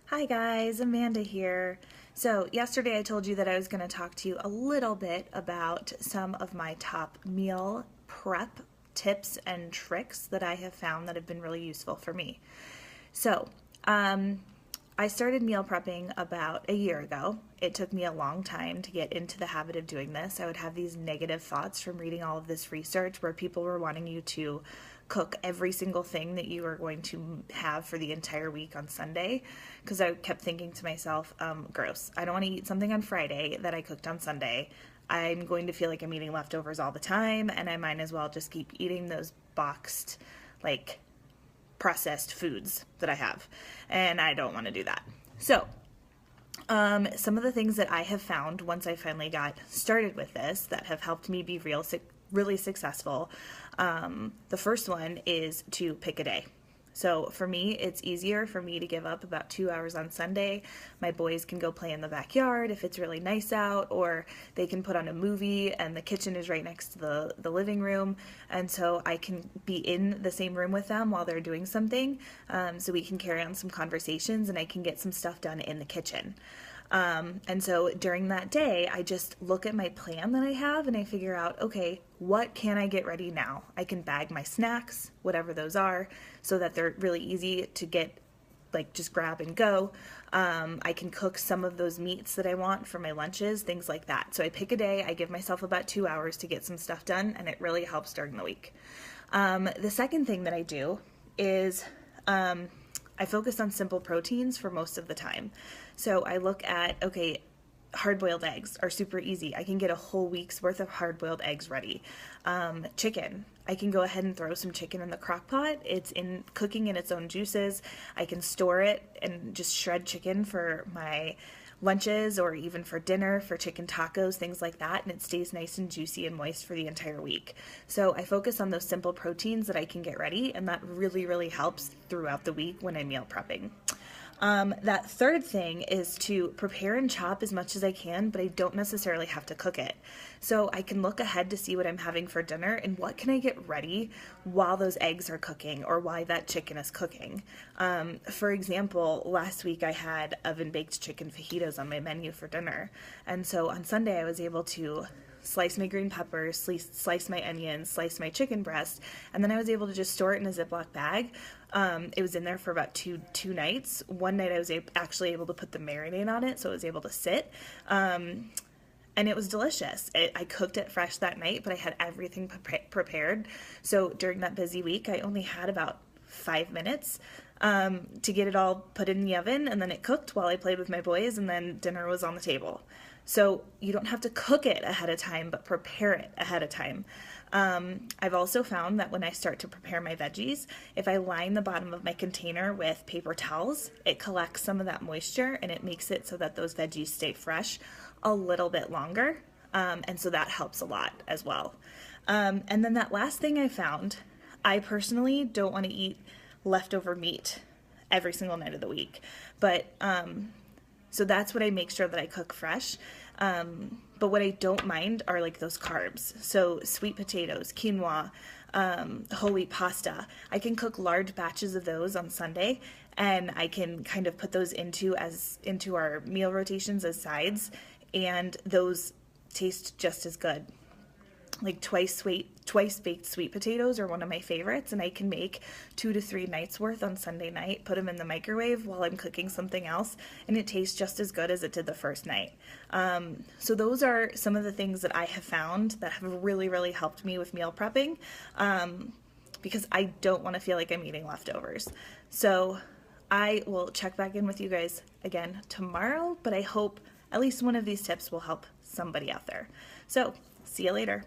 Hi guys, Amanda here. So, yesterday I told you that I was going to talk to you a little bit about some of my top meal prep tips and tricks that I have found that have been really useful for me. So, I started meal prepping about a year ago. It took me a long time to get into the habit of doing this. I would have these negative thoughts from reading all of this research where people were wanting you to cook every single thing that you are going to have for the entire week on Sunday. Because I kept thinking to myself, gross. I don't want to eat something on Friday that I cooked on Sunday. I'm going to feel like I'm eating leftovers all the time, and I might as well just keep eating those boxed, like, processed foods that I have, and I don't want to do that. So, some of the things that I have found once I finally got started with this that have helped me be really successful. The first one is to pick a day. So for me, it's easier for me to give up about 2 hours on Sunday. My boys can go play in the backyard if it's really nice out, or they can put on a movie and the kitchen is right next to the living room. And so I can be in the same room with them while they're doing something. So we can carry on some conversations and I can get some stuff done in the kitchen. And so during that day, I just look at my plan that I have and I figure out, okay, what can I get ready now? I can bag my snacks, whatever those are, so that they're really easy to get, like just grab and go. I can cook some of those meats that I want for my lunches, things like that. So I pick a day, I give myself about 2 hours to get some stuff done, and it really helps during the week. The second thing that I do is I focus on simple proteins for most of the time. So I look at, okay, hard-boiled eggs are super easy. I can get a whole week's worth of hard-boiled eggs ready. Chicken. I can go ahead and throw some chicken in the crock pot. It's in cooking in its own juices. I can store it and just shred chicken for my lunches or even for dinner, for chicken tacos, things like that, and it stays nice and juicy and moist for the entire week. So I focus on those simple proteins that I can get ready, and that really helps throughout the week when I'm meal prepping. That third thing is to prepare and chop as much as I can, but I don't necessarily have to cook it. So I can look ahead to see what I'm having for dinner and what can I get ready while those eggs are cooking or while that chicken is cooking. For example, last week I had oven-baked chicken fajitas on my menu for dinner. And so on Sunday I was able to slice my green peppers, slice my onions, slice my chicken breast, and then I was able to just store it in a Ziploc bag. It was in there for about two nights. One night I was actually able to put the marinade on it, so it was able to sit. And it was delicious. I cooked it fresh that night, but I had everything prepared. So during that busy week, I only had about 5 minutes to get it all put in the oven, and then it cooked while I played with my boys, and then dinner was on the table. So you don't have to cook it ahead of time, but prepare it ahead of time. I've also found that when I start to prepare my veggies, if I line the bottom of my container with paper towels, it collects some of that moisture and it makes it so that those veggies stay fresh a little bit longer. And so that helps a lot as well. And then that last thing I found, I personally don't want to eat leftover meat every single night of the week. But so that's what I make sure that I cook fresh. But what I don't mind are like those carbs. So sweet potatoes, quinoa, whole wheat pasta. I can cook large batches of those on Sunday, and I can kind of put those into our meal rotations as sides, and those taste just as good. Like twice baked sweet potatoes are one of my favorites, and I can make 2 to 3 nights worth on Sunday night, put them in the microwave while I'm cooking something else, and it tastes just as good as it did the first night. So those are some of the things that I have found that have really helped me with meal prepping, because I don't want to feel like I'm eating leftovers. So I will check back in with you guys again tomorrow, but I hope at least one of these tips will help somebody out there. So see you later.